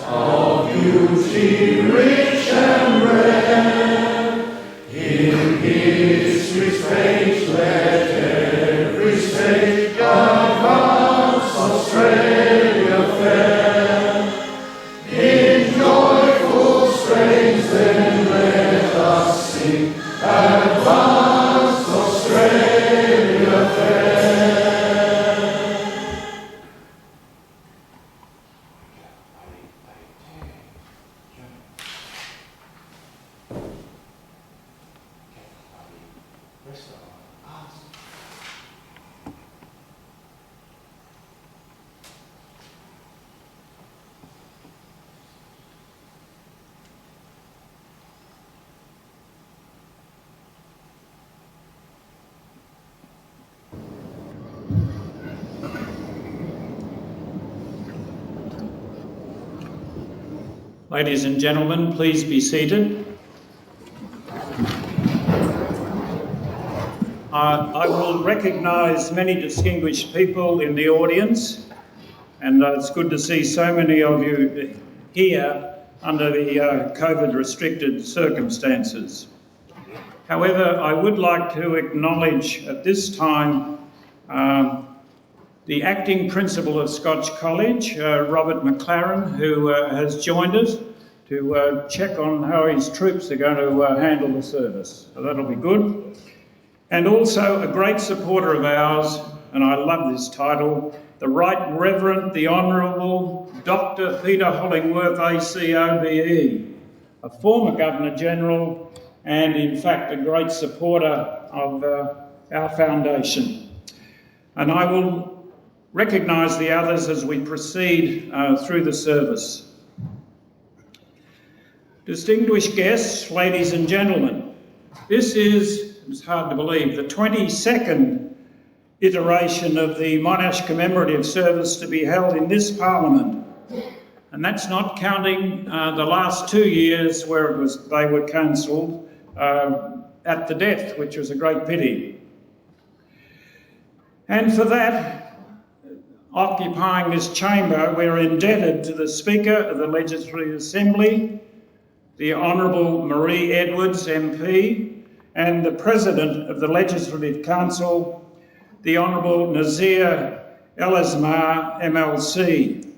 of beauty rich and rare. In history's page let every stage advance Australia fair. In joyful strains then let us sing, advance Australia fair. Ladies and gentlemen, please be seated. I will recognise many distinguished people in the audience, and it's good to see so many of you here under the COVID-restricted circumstances. However, I would like to acknowledge at this time the acting principal of Scotch College, Robert McLaren, who has joined us to check on how his troops are going to handle the service. So that'll be good. And also a great supporter of ours, and I love this title, the Right Reverend, the Honourable Dr. Peter Hollingworth ACOBE, a former Governor-General and in fact a great supporter of our foundation. And I will recognise the others as we proceed through the service. Distinguished guests, ladies and gentlemen, this is, it's hard to believe, the 22nd iteration of the Monash Commemorative Service to be held in this Parliament. And that's not counting the last 2 years where they were cancelled at the death, which was a great pity. And for that, occupying this chamber, we're indebted to the Speaker of the Legislative Assembly, the Honourable Marie Edwards MP, and the President of the Legislative Council, the Honourable Nazir El-Azmar MLC,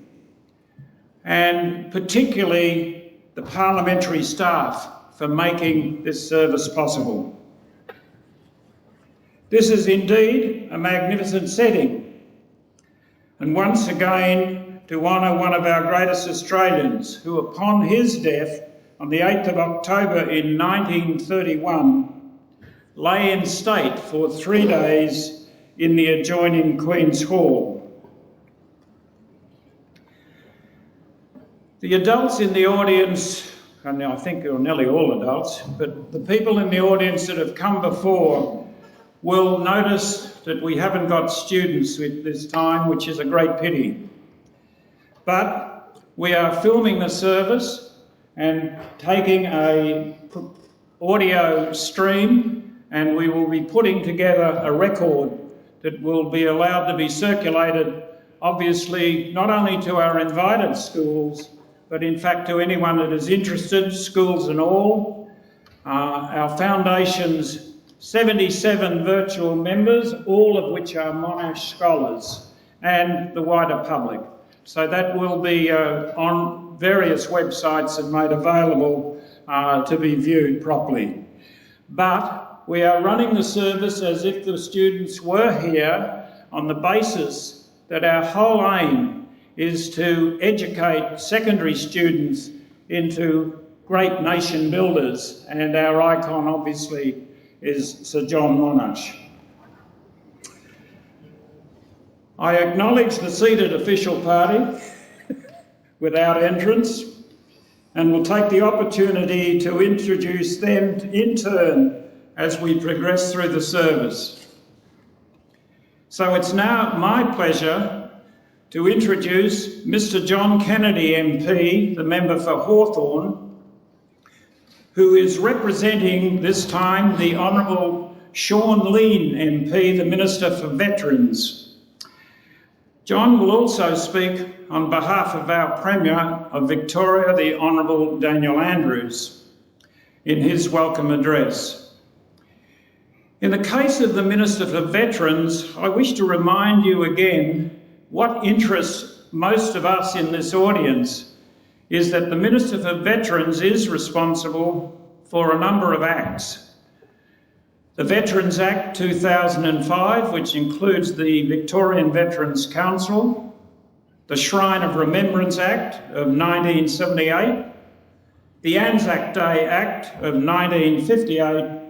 and particularly the parliamentary staff for making this service possible. This is indeed a magnificent setting, and once again to honour one of our greatest Australians who, upon his death on the 8th of October in 1931, lay in state for 3 days in the adjoining Queen's Hall. The adults in the audience, and I think they're nearly all adults, but the people in the audience that have come before will notice that we haven't got students at this time, which is a great pity. But we are filming the service and taking an audio stream, and we will be putting together a record that will be allowed to be circulated, obviously, not only to our invited schools, but in fact to anyone that is interested, schools and all. Our foundation's 77 virtual members, all of which are Monash scholars, and the wider public. So that will be on various websites and made available to be viewed properly. But we are running the service as if the students were here on the basis that our whole aim is to educate secondary students into great nation builders, and our icon obviously is Sir John Monash. I acknowledge the seated official party without entrance and will take the opportunity to introduce them in turn as we progress through the service. So it's now my pleasure to introduce Mr. John Kennedy MP, the member for Hawthorn, who is representing this time the Honourable Sean Lean MP, the Minister for Veterans. John will also speak on behalf of our Premier of Victoria, the Honourable Daniel Andrews, in his welcome address. In the case of the Minister for Veterans, I wish to remind you again what interests most of us in this audience is that the Minister for Veterans is responsible for a number of acts. The Veterans Act 2005, which includes the Victorian Veterans Council, the Shrine of Remembrance Act of 1978, the Anzac Day Act of 1958,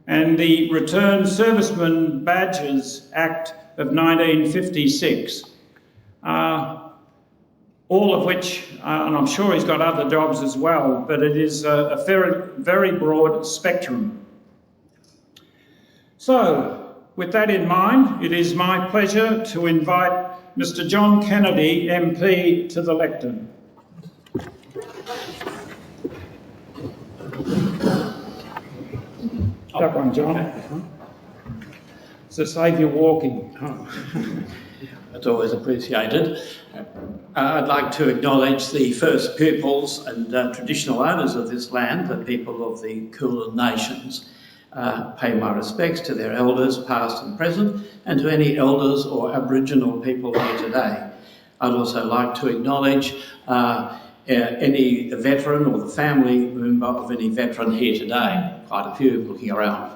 and the Returned Servicemen Badges Act of 1956. All of which, and I'm sure he's got other jobs as well, but it is a very, very broad spectrum. So, with that in mind, it is my pleasure to invite Mr. John Kennedy, MP, to the lectern. That one, John. To save you walking. It's always appreciated. I'd like to acknowledge the first pupils and traditional owners of this land, the people of the Kulin Nations. Pay my respects to their elders, past and present, and to any elders or Aboriginal people here today. I'd also like to acknowledge any veteran or the family member of any veteran here today. Quite a few looking around.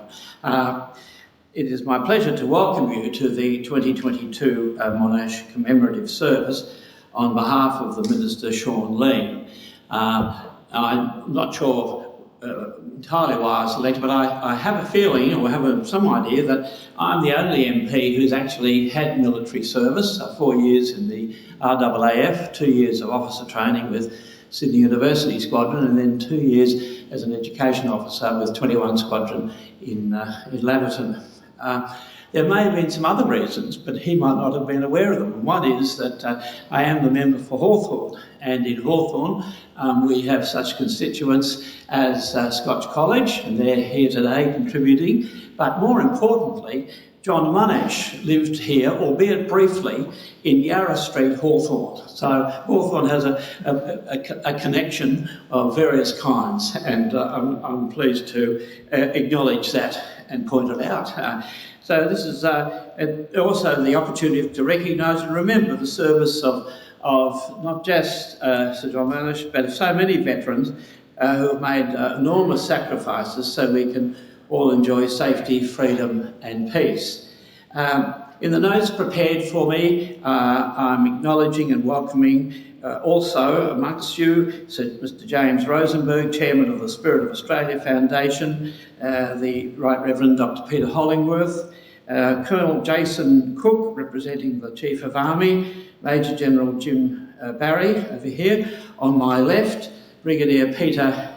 It is my pleasure to welcome you to the 2022 Monash Commemorative Service on behalf of the Minister Sean Lee. I'm not sure entirely why I was selected, but I have a feeling, or have some idea, that I'm the only MP who's actually had military service, 4 years in the RAAF, 2 years of officer training with Sydney University Squadron, and then 2 years as an education officer with 21 Squadron in Laverton. There may have been some other reasons, but he might not have been aware of them. One is that I am the member for Hawthorn, and in Hawthorn we have such constituents as Scotch College, and they're here today contributing. But more importantly, John Monash lived here, albeit briefly, in Yarra Street, Hawthorn. So Hawthorn has a connection of various kinds, and I'm pleased to acknowledge that and point it out. So this is also the opportunity to recognise and remember the service of not just Sir John Monash, but so many veterans who have made enormous sacrifices so we can all enjoy safety, freedom and peace. In the notes prepared for me, I'm acknowledging and welcoming also amongst you Mr James Rosenberg, Chairman of the Spirit of Australia Foundation, the Right Reverend Dr Peter Hollingworth, Colonel Jason Cook, representing the Chief of Army, Major General Jim Barry over here. On my left, Brigadier Peter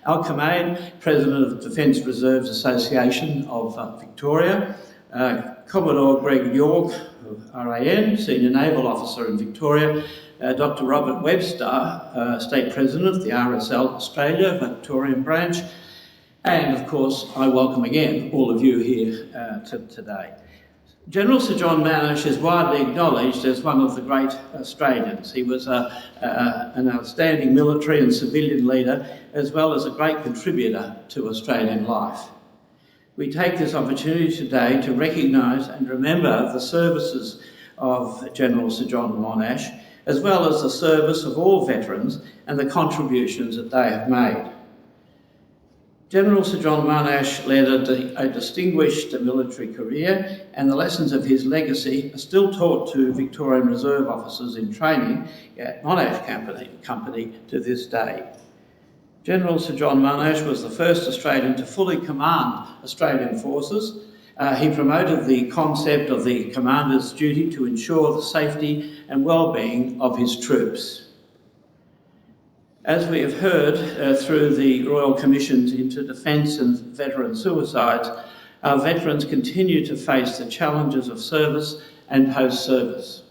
Alcamain, President of the Defence Reserves Association of Victoria, Commodore Greg York, RAN, Senior Naval Officer in Victoria, Dr Robert Webster, State President of the RSL Australia, Victorian branch, and of course I welcome again all of you here today. General Sir John Monash is widely acknowledged as one of the great Australians. He was an outstanding military and civilian leader, as well as a great contributor to Australian life. We take this opportunity today to recognise and remember the services of General Sir John Monash, as well as the service of all veterans and the contributions that they have made. General Sir John Monash led a distinguished military career, and the lessons of his legacy are still taught to Victorian Reserve officers in training at Monash Company to this day. General Sir John Monash was the first Australian to fully command Australian forces. He promoted the concept of the commander's duty to ensure the safety and well-being of his troops. As we have heard through the Royal Commissions into Defence and Veteran Suicides, our veterans continue to face the challenges of service and post-service.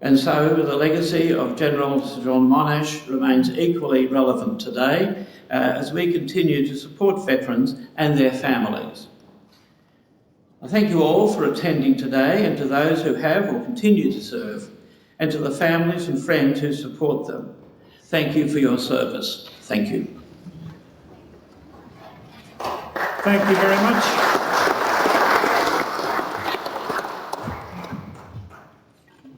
And so the legacy of General Sir John Monash remains equally relevant today as we continue to support veterans and their families. I thank you all for attending today, and to those who have or continue to serve. and to the families and friends who support them. Thank you for your service. Thank you. Thank you very much.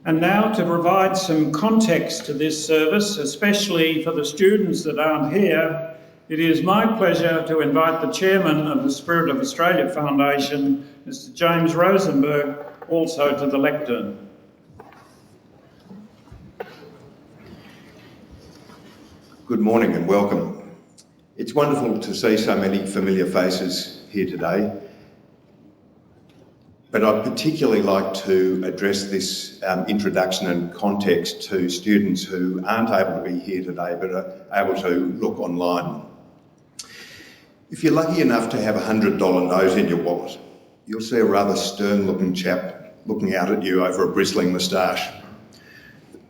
And now to provide some context to this service, especially for the students that aren't here, it is my pleasure to invite the Chairman of the Spirit of Australia Foundation, Mr. James Rosenberg, also to the lectern. Good morning and welcome. It's wonderful to see so many familiar faces here today, but I'd particularly like to address this introduction and context to students who aren't able to be here today but are able to look online. If you're lucky enough to have a $100 note in your wallet, you'll see a rather stern-looking chap looking out at you over a bristling moustache.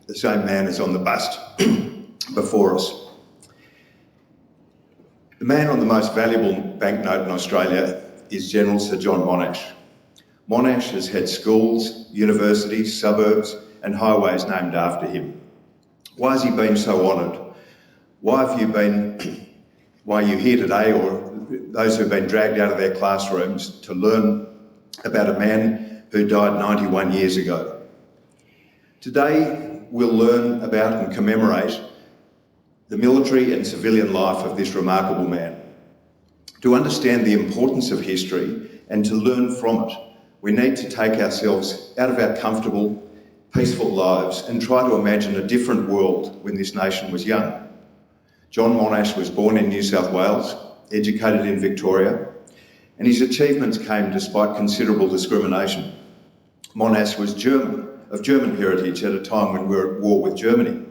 The same man is on the bust before us. The man on the most valuable banknote in Australia is General Sir John Monash. Monash has had schools, universities, suburbs and highways named after him. Why has he been so honoured? Why are you here today, or those who've been dragged out of their classrooms to learn about a man who died 91 years ago? Today we'll learn about and commemorate the military and civilian life of this remarkable man. To understand the importance of history and to learn from it, we need to take ourselves out of our comfortable, peaceful lives and try to imagine a different world when this nation was young. John Monash was born in New South Wales, educated in Victoria, and his achievements came despite considerable discrimination. Monash was German, of German heritage at a time when we were at war with Germany.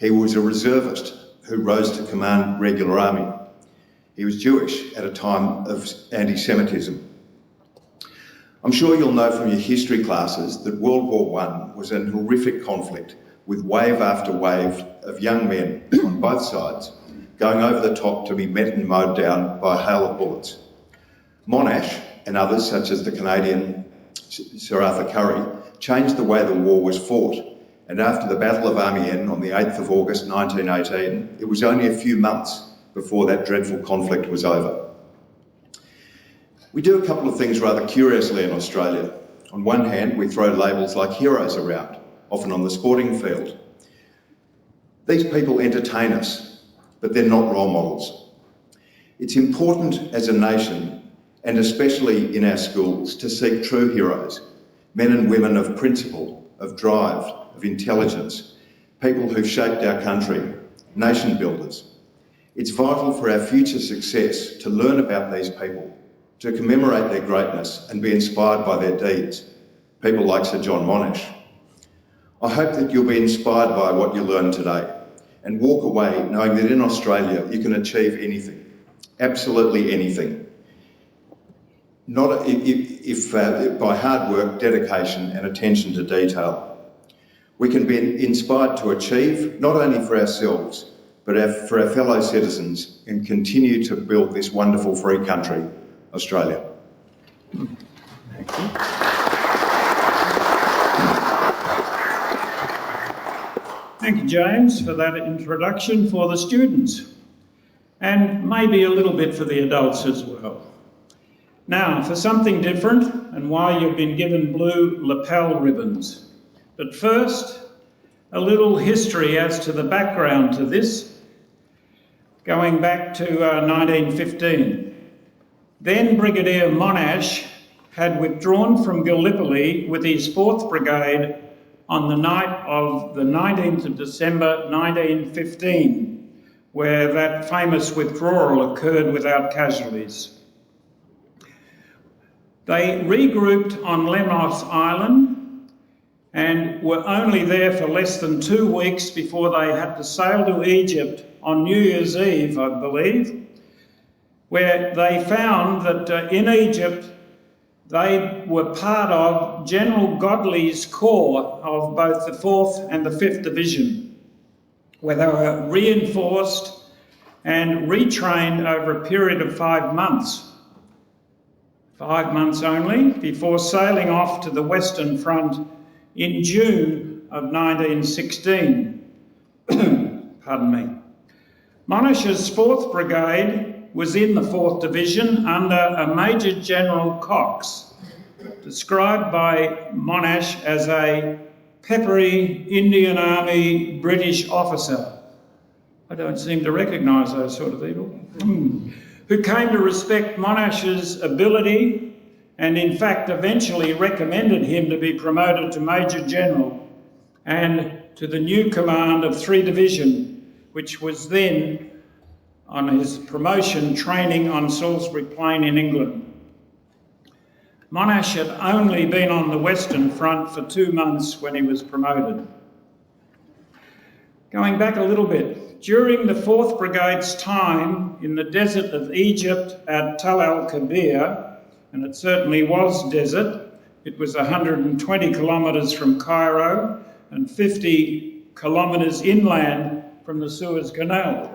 He was a reservist who rose to command regular army. He was Jewish at a time of anti-Semitism. I'm sure you'll know from your history classes that World War I was an horrific conflict with wave after wave of young men on both sides going over the top to be met and mowed down by a hail of bullets. Monash and others, such as the Canadian Sir Arthur Currie, changed the way the war was fought. And after the Battle of Amiens on the 8th of August 1918, it was only a few months before that dreadful conflict was over. We do a couple of things rather curiously in Australia. On one hand, we throw labels like heroes around, often on the sporting field. These people entertain us, but they're not role models. It's important as a nation, and especially in our schools, to seek true heroes, men and women of principle, of drive, of intelligence, people who've shaped our country, nation builders. It's vital for our future success to learn about these people, to commemorate their greatness and be inspired by their deeds, people like Sir John Monash. I hope that you'll be inspired by what you learn today and walk away knowing that in Australia you can achieve anything, absolutely anything. Not if by hard work, dedication and attention to detail. We can be inspired to achieve, not only for ourselves, but for our fellow citizens, and continue to build this wonderful free country, Australia. Thank you. Thank you, James, for that introduction for the students, and maybe a little bit for the adults as well. Now, for something different, and why you've been given blue lapel ribbons. But first, a little history as to the background to this, going back to 1915. Then Brigadier Monash had withdrawn from Gallipoli with his 4th Brigade on the night of the 19th of December 1915, where that famous withdrawal occurred without casualties. They regrouped on Lemnos Island and were only there for less than 2 weeks before they had to sail to Egypt on New Year's Eve, I believe, where they found that in Egypt they were part of General Godley's corps of both the 4th and the 5th Division, where they were reinforced and retrained over a period of 5 months. 5 months only, before sailing off to the Western Front in June of 1916. Pardon me. Monash's 4th Brigade was in the 4th Division under a Major General Cox, described by Monash as a peppery Indian Army British officer. I don't seem to recognise those sort of people. Who came to respect Monash's ability and in fact eventually recommended him to be promoted to Major General and to the new command of 3 Division, which was then, on his promotion, training on Salisbury Plain in England. Monash had only been on the Western Front for 2 months when he was promoted. Going back a little bit, during the 4th Brigade's time in the desert of Egypt at Tal al-Kabir, and it certainly was desert, it was 120 kilometres from Cairo and 50 kilometres inland from the Suez Canal.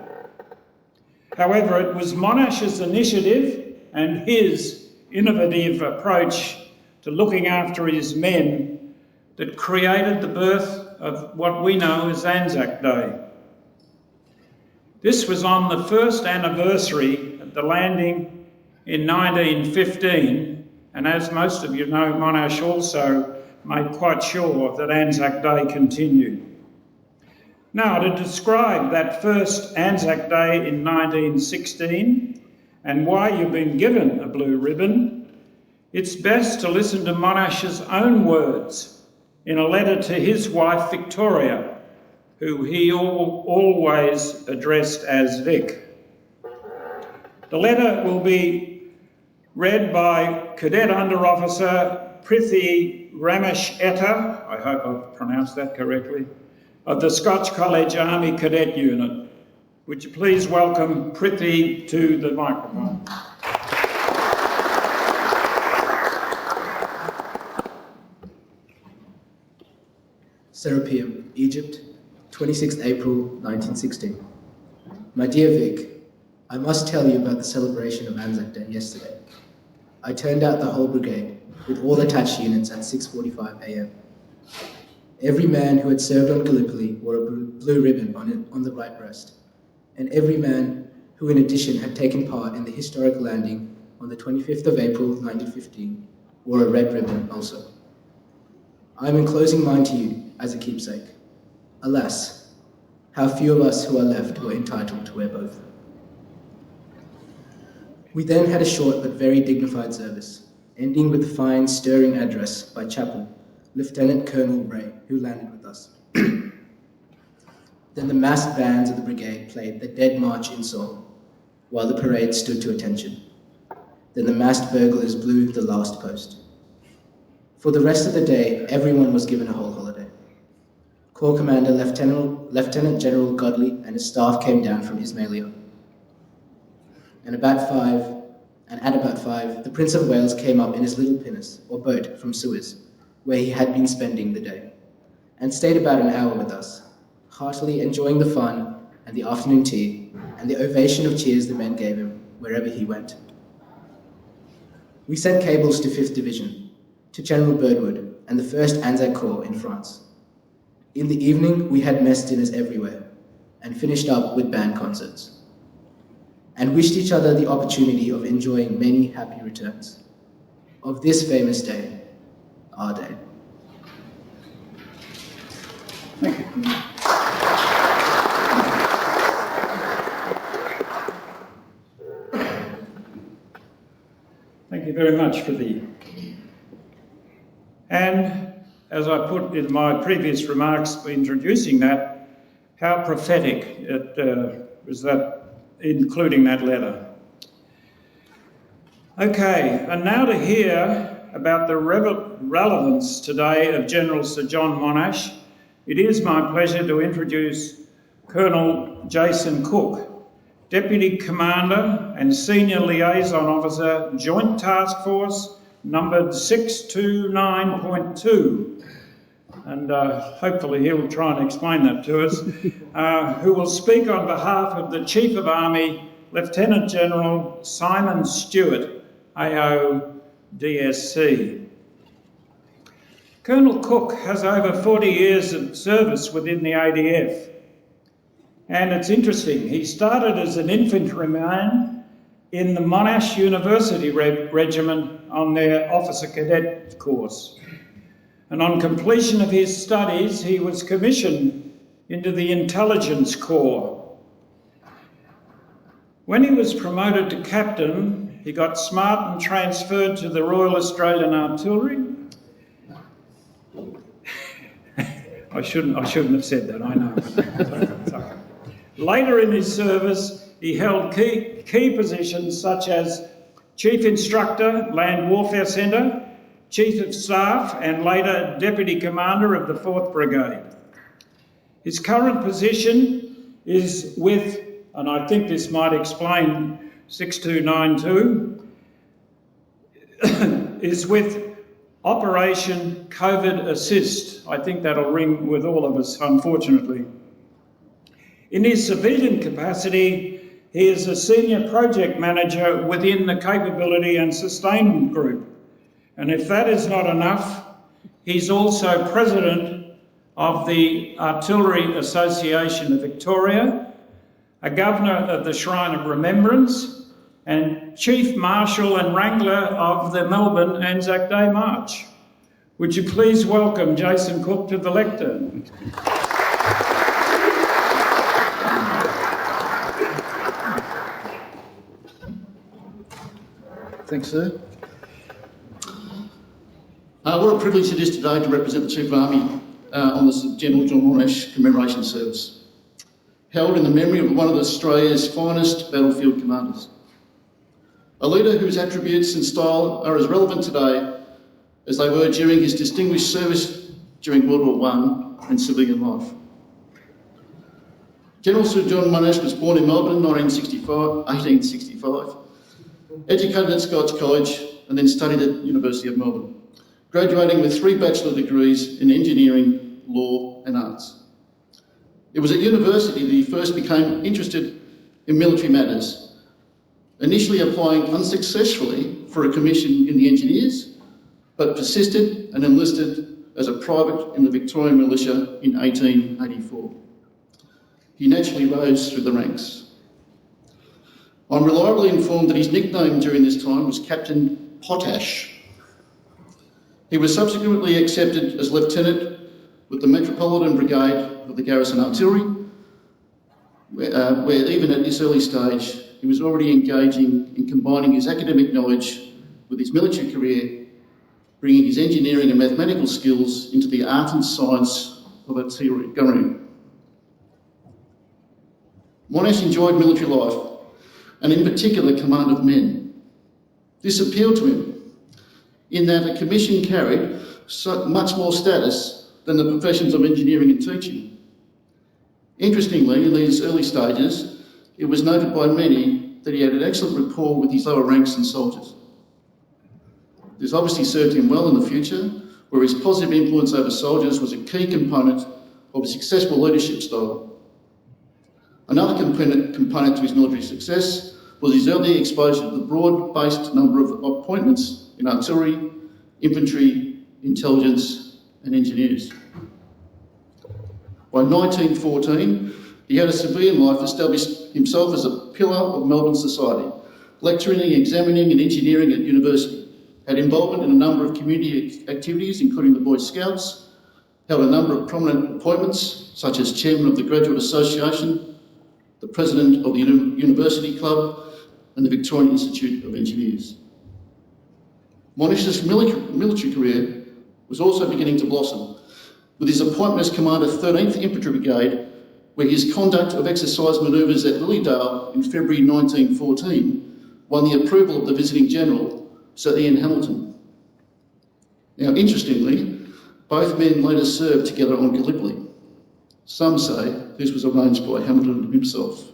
However, it was Monash's initiative and his innovative approach to looking after his men that created the birth of what we know as Anzac Day. This was on the first anniversary of the landing in 1915, and as most of you know, Monash also made quite sure that Anzac Day continued. Now, to describe that first Anzac Day in 1916 and why you've been given a blue ribbon, it's best to listen to Monash's own words in a letter to his wife Victoria, who he always addressed as Vic. The letter will be read by Cadet Under Officer Prithi Ramesh Etta, I hope I've pronounced that correctly, of the Scotch College Army Cadet Unit. Would you please welcome Prithi to the microphone. Serapeum, Egypt, 26th April 1916. My dear Vic, I must tell you about the celebration of Anzac Day yesterday. I turned out the whole brigade with all attached units at 6:45 a.m. Every man who had served on Gallipoli wore a blue ribbon on the right breast, and every man who in addition had taken part in the historic landing on the 25th of April 1915 wore a red ribbon also. I am enclosing mine to you as a keepsake. Alas, how few of us who are left were entitled to wear both. We then had a short but very dignified service, ending with the fine, stirring address by Chaplain Lieutenant Colonel Ray, who landed with us. Then the massed bands of the brigade played the Dead March in song, while the parade stood to attention. Then the massed burglars blew the last post. For the rest of the day, everyone was given a whole holiday. Corps Commander Lieutenant General Godley and his staff came down from Ismailia. And at about five, the Prince of Wales came up in his little pinnace, or boat, from Suez, where he had been spending the day, and stayed about an hour with us, heartily enjoying the fun and the afternoon tea, and the ovation of cheers the men gave him wherever he went. We sent cables to 5th Division, to General Birdwood, and the 1st Anzac Corps in France. In the evening, we had mess dinners everywhere, and finished up with band concerts, and wished each other the opportunity of enjoying many happy returns of this famous day, our day. Thank you. Thank you very much for the... And as I put in my previous remarks introducing that, how prophetic it was that, including that letter. Okay, and now to hear about the relevance today of General Sir John Monash, it is my pleasure to introduce Colonel Jason Cook, Deputy Commander and Senior Liaison Officer, Joint Task Force, numbered 629.2. And hopefully he'll try and explain that to us, who will speak on behalf of the Chief of Army, Lieutenant General Simon Stewart, AO DSC. Colonel Cook has over 40 years of service within the ADF. And it's interesting, he started as an infantryman in the Monash University Regiment on their officer cadet course. And on completion of his studies, he was commissioned into the Intelligence Corps. When he was promoted to captain, he got smart and transferred to the Royal Australian Artillery. I shouldn't have said that, I know. Sorry. Later in his service, he held key positions such as Chief Instructor, Land Warfare Centre, Chief of Staff, and later Deputy Commander of the 4th Brigade. His current position is with, and I think this might explain 6292, is with Operation COVID Assist. I think that'll ring with all of us, unfortunately. In his civilian capacity, he is a senior project manager within the Capability and Sustainment Group. And if that is not enough, he's also president of the Artillery Association of Victoria, a governor of the Shrine of Remembrance, and Chief Marshal and Wrangler of the Melbourne Anzac Day March. Would you please welcome Jason Cook to the lectern? Thanks, sir. What a privilege it is today to represent the Chief of Army on the General John Monash Commemoration Service, held in the memory of one of Australia's finest battlefield commanders. A leader whose attributes and style are as relevant today as they were during his distinguished service during World War I and civilian life. General Sir John Monash was born in Melbourne in 1865, educated at Scotch College and then studied at the University of Melbourne, graduating with 3 bachelor degrees in engineering, law and arts. It was at university that he first became interested in military matters, initially applying unsuccessfully for a commission in the Engineers, but persisted and enlisted as a private in the Victorian Militia in 1884. He naturally rose through the ranks. I'm reliably informed that his nickname during this time was Captain Potash. He was subsequently accepted as Lieutenant with the Metropolitan Brigade of the Garrison Artillery, where even at this early stage, he was already engaging in combining his academic knowledge with his military career, bringing his engineering and mathematical skills into the art and science of artillery gunnery. Monash enjoyed military life, and in particular command of men. This appealed to him, in that a commission carried much more status than the professions of engineering and teaching. Interestingly, in these early stages, it was noted by many that he had an excellent rapport with his lower ranks and soldiers. This obviously served him well in the future, where his positive influence over soldiers was a key component of his successful leadership style. Another component to his military success was his early exposure to the broad-based number of appointments in artillery, infantry, intelligence and engineers. By 1914, he had a civilian life, established himself as a pillar of Melbourne society, lecturing, examining and engineering at university, had involvement in a number of community activities, including the Boy Scouts, held a number of prominent appointments, such as Chairman of the Graduate Association, the President of the University Club, and the Victorian Institute of Engineers. Monash's military career was also beginning to blossom, with his appointment as Commander 13th Infantry Brigade, where his conduct of exercise manoeuvres at Lilydale in February 1914 won the approval of the visiting General, Sir Ian Hamilton. Now, interestingly, both men later served together on Gallipoli. Some say this was arranged by Hamilton himself.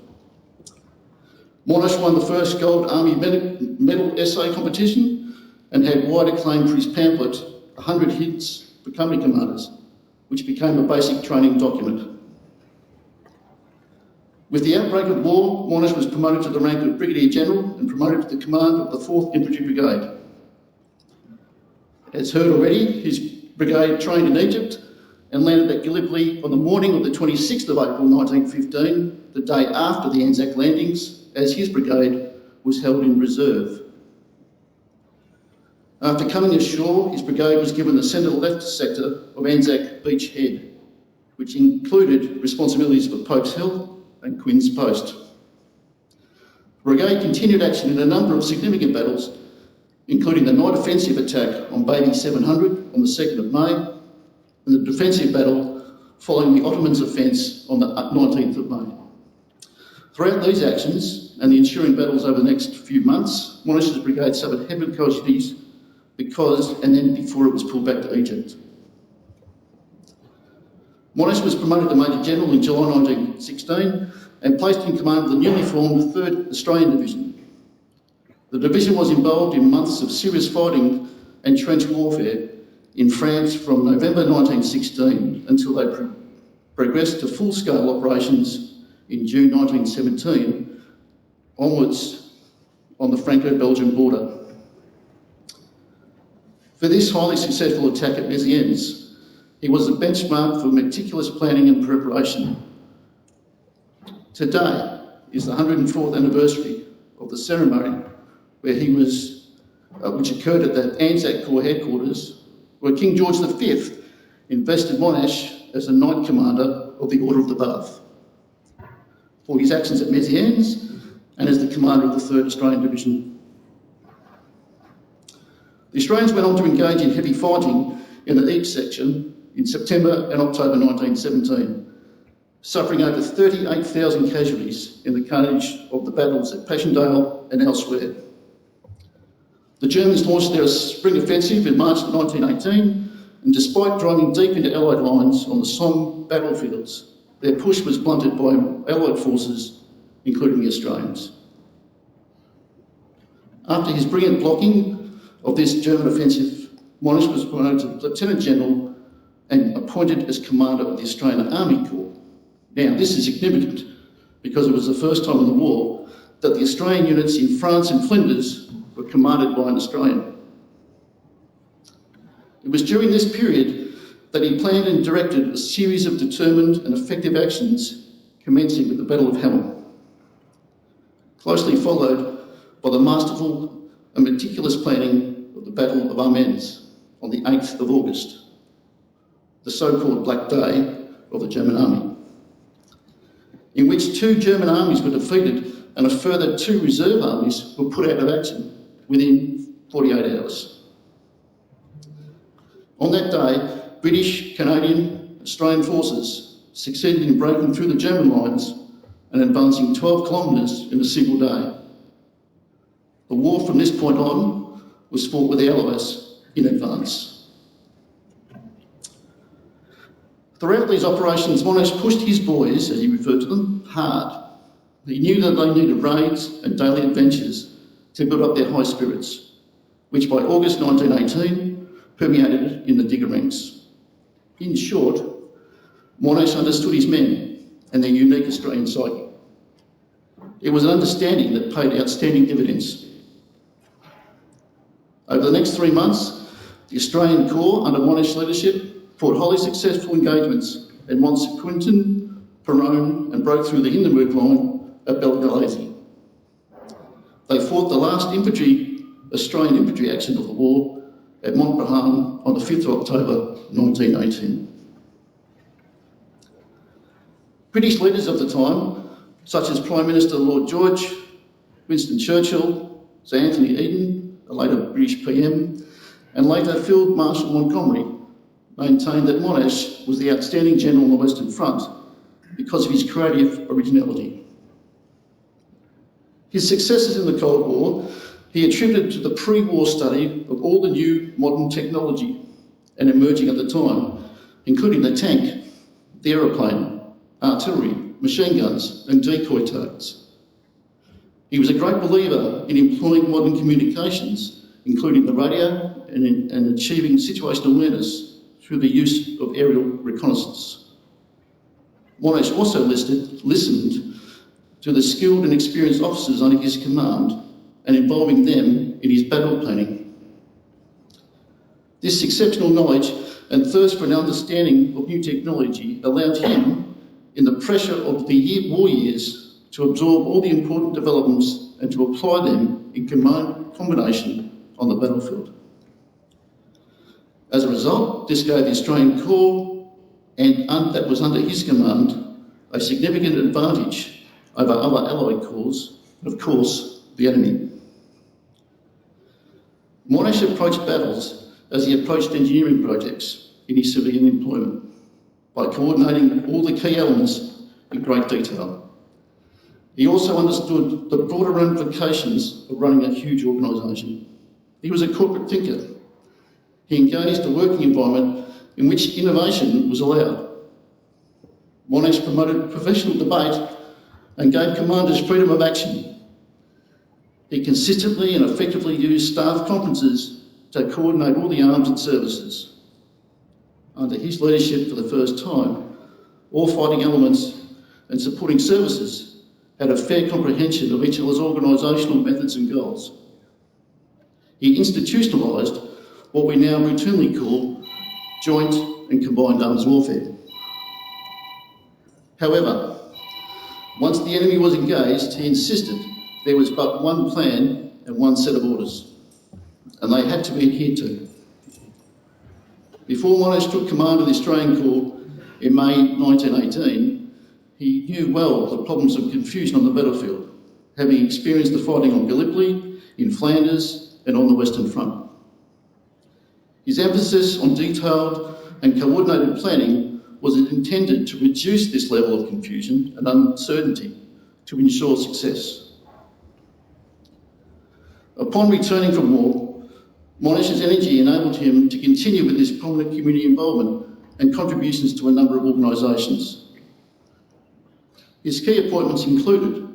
Monash won the first Gold Army Medal Essay competition and had wide acclaim for his pamphlet, 100 Hints for Company Commanders, which became a basic training document. With the outbreak of war, Monash was promoted to the rank of Brigadier General and promoted to the command of the 4th Infantry Brigade. As heard already, his brigade trained in Egypt and landed at Gallipoli on the morning of the 26th of April 1915, the day after the Anzac landings, as his brigade was held in reserve. After coming ashore, his brigade was given the centre-left sector of Anzac Beach Head, which included responsibilities for Pope's Hill and Quinn's Post. The brigade continued action in a number of significant battles, including the night offensive attack on Baby 700 on the 2nd of May, and the defensive battle following the Ottomans' offence on the 19th of May. Throughout these actions and the ensuing battles over the next few months, Monash's brigade suffered heavy casualties before it was pulled back to Egypt. Monash was promoted to Major General in July 1916 and placed in command of the newly formed 3rd Australian Division. The division was involved in months of serious fighting and trench warfare in France from November 1916 until they progressed to full-scale operations in June 1917 onwards on the Franco-Belgian border. For this highly successful attack at Mézières, he was a benchmark for meticulous planning and preparation. Today is the 104th anniversary of the ceremony where he was, which occurred at the Anzac Corps headquarters, where King George V invested Monash as the Knight Commander of the Order of the Bath for his actions at Mézières and as the Commander of the 3rd Australian Division. The Australians went on to engage in heavy fighting in the East section in September and October 1917, suffering over 38,000 casualties in the carnage of the battles at Passchendaele and elsewhere. The Germans launched their spring offensive in March 1918, and despite driving deep into Allied lines on the Somme battlefields, their push was blunted by Allied forces, including the Australians. After his brilliant blocking of this German offensive, Monash was promoted to Lieutenant General and appointed as Commander of the Australian Army Corps. Now, this is significant because it was the first time in the war that the Australian units in France and Flanders were commanded by an Australian. It was during this period that he planned and directed a series of determined and effective actions, commencing with the Battle of Hamel, closely followed by the masterful and meticulous planning of the Battle of Amiens on the 8th of August, the so-called Black Day of the German Army, in which 2 German armies were defeated and a further 2 reserve armies were put out of action within 48 hours. On that day, British, Canadian, Australian forces succeeded in breaking through the German lines and advancing 12 kilometres in a single day. The war from this point on was fought with the Allies in advance. Throughout these operations, Monash pushed his boys, as he referred to them, hard. He knew that they needed raids and daily adventures to build up their high spirits, which by August 1918 permeated in the digger ranks. In short, Monash understood his men and their unique Australian psyche. It was an understanding that paid outstanding dividends. Over the next 3 months, the Australian Corps, under Monash leadership, fought highly successful engagements at Mont Quintin, Peronne, and broke through the Hindenburg line at Belgalazi. They fought the last Australian infantry action of the war at Montbraham on the 5th of October 1918. British leaders of the time, such as Prime Minister Lord George, Winston Churchill, Sir Anthony Eden, a later British PM, and later Field Marshal Montgomery, maintained that Monash was the outstanding general on the Western Front because of his creative originality. His successes in the Cold War he attributed to the pre-war study of all the new modern technology and emerging at the time, including the tank, the aeroplane, artillery, machine guns and decoy targets. He was a great believer in employing modern communications, including the radio and achieving situational awareness through the use of aerial reconnaissance. Monash also listened to the skilled and experienced officers under his command and involving them in his battle planning. This exceptional knowledge and thirst for an understanding of new technology allowed him, in the pressure of the war years, to absorb all the important developments and to apply them in combination on the battlefield. As a result, this gave the Australian Corps, and that was under his command, a significant advantage over other Allied corps, and of course, the enemy. Monash approached battles as he approached engineering projects in his civilian employment, by coordinating all the key elements in great detail. He also understood the broader ramifications of running a huge organisation. He was a corporate thinker. He engaged a working environment in which innovation was allowed. Monash promoted professional debate and gave commanders freedom of action. He consistently and effectively used staff conferences to coordinate all the arms and services. Under his leadership for the first time, all fighting elements and supporting services had a fair comprehension of each other's organisational methods and goals. He institutionalised what we now routinely call joint and combined arms warfare. However, once the enemy was engaged, he insisted there was but one plan and one set of orders, and they had to be adhered to. Before Monash took command of the Australian Corps in May 1918, he knew well the problems of confusion on the battlefield, having experienced the fighting on Gallipoli, in Flanders, and on the Western Front. His emphasis on detailed and coordinated planning was intended to reduce this level of confusion and uncertainty to ensure success. Upon returning from war, Monash's energy enabled him to continue with his prominent community involvement and contributions to a number of organisations. His key appointments included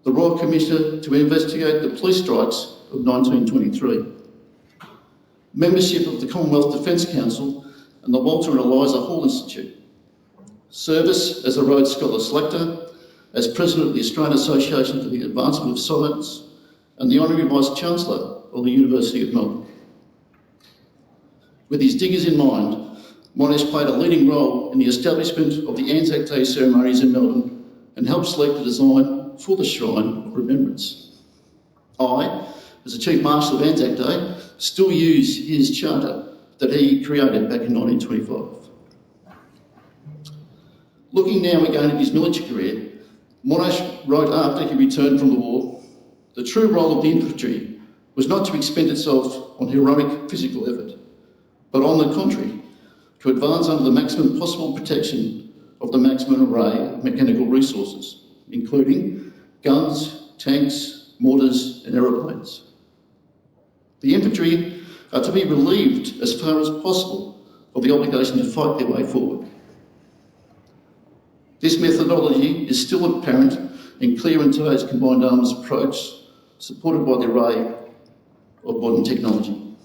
the Royal Commissioner to investigate the police strikes of 1923, membership of the Commonwealth Defence Council and the Walter and Eliza Hall Institute, service as a Rhodes Scholar Selector, as President of the Australian Association for the Advancement of Science, and the Honorary Vice-Chancellor of the University of Melbourne. With his diggers in mind, Monash played a leading role in the establishment of the Anzac Day ceremonies in Melbourne and helped select the design for the Shrine of Remembrance. I, as the Chief Marshal of Anzac Day, still use his charter that he created back in 1925. Looking now again at his military career, Monash wrote after he returned from the war, the true role of the infantry was not to expend itself on heroic physical effort, but on the contrary, to advance under the maximum possible protection of the maximum array of mechanical resources, including guns, tanks, mortars and aeroplanes. The infantry are to be relieved as far as possible of the obligation to fight their way forward. This methodology is still apparent and clear in today's combined arms approach, supported by the array of modern technology.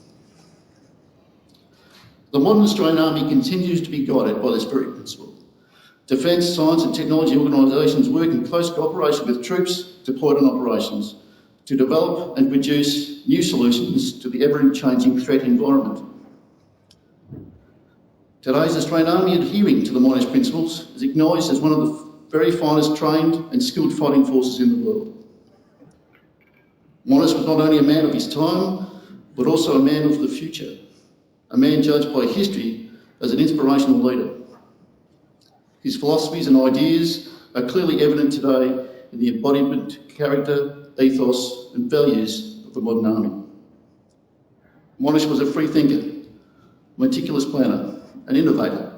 The modern Australian Army continues to be guided by this very principle. Defence, science and technology organisations work in close cooperation with troops deployed on operations to develop and produce new solutions to the ever-changing threat environment. Today's Australian Army, adhering to the Monash principles, is acknowledged as one of the very finest trained and skilled fighting forces in the world. Monash was not only a man of his time, but also a man of the future, a man judged by history as an inspirational leader. His philosophies and ideas are clearly evident today in the embodiment, character, ethos and values of the modern army. Monash was a free thinker, meticulous planner, an innovator,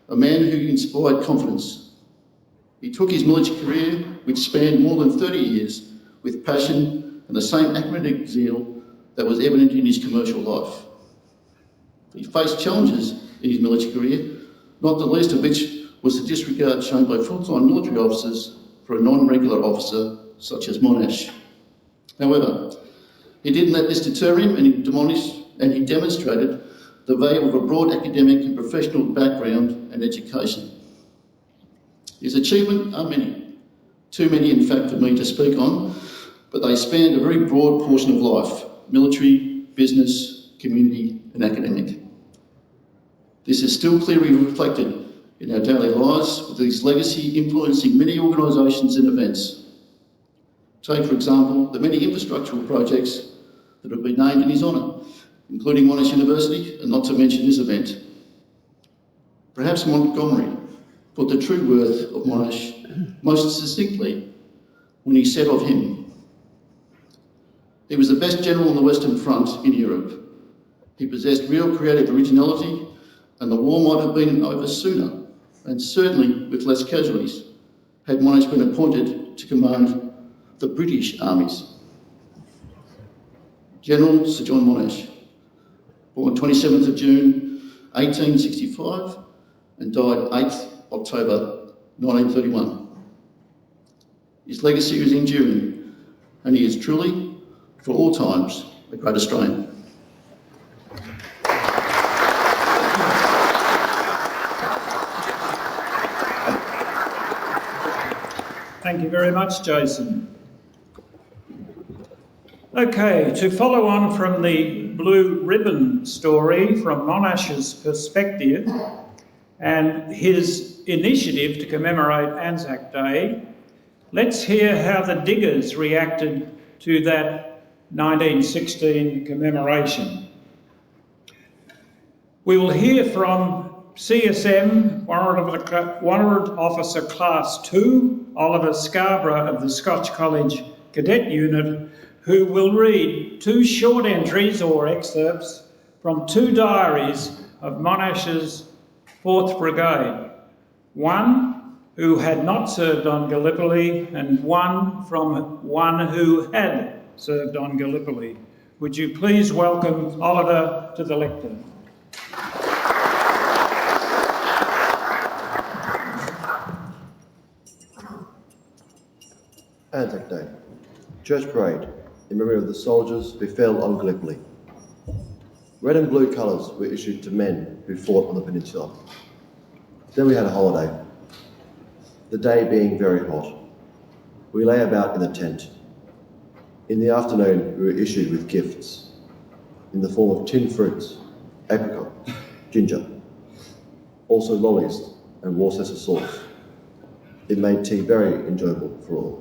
a man who inspired confidence. He took his military career, which spanned more than 30 years, with passion and the same academic zeal that was evident in his commercial life. He faced challenges in his military career, not the least of which was the disregard shown by full-time military officers for a non-regular officer such as Monash. However, he didn't let this deter him and he demonstrated the value of a broad academic and professional background and education. His achievements are many, too many in fact for me to speak on, but they spanned a very broad portion of life: military, business, community and academic. This is still clearly reflected in our daily lives, with his legacy influencing many organisations and events. Take, for example, the many infrastructural projects that have been named in his honour, including Monash University, and not to mention this event. Perhaps Montgomery put the true worth of Monash most succinctly when he said of him, "He was the best general on the Western Front in Europe. He possessed real creative originality, and the war might have been over sooner, and certainly with less casualties, had Monash been appointed to command the British armies." General Sir John Monash, born 27th of June 1865 and died 8th October 1931. His legacy is enduring, and he is truly, for all times, a great Australian. Thank you very much, Jason. Okay, to follow on from the blue ribbon story from Monash's perspective and his initiative to commemorate Anzac Day, let's hear how the Diggers reacted to that 1916 commemoration. We will hear from CSM Warrant Officer Class 2, Oliver Scarborough of the Scotch College Cadet Unit, who will read two short entries or excerpts from two diaries of Monash's 4th Brigade. One who had not served on Gallipoli and one from one who had served on Gallipoli. Would you please welcome Oliver to the lectern? Anzac Day. Church Parade in memory of the soldiers who fell on Gallipoli. Red and blue colours were issued to men who fought on the peninsula. Then we had a holiday. The day being very hot. We lay about in the tent. In the afternoon we were issued with gifts in the form of tinned fruits, apricot, ginger, also lollies and Worcester sauce. It made tea very enjoyable for all.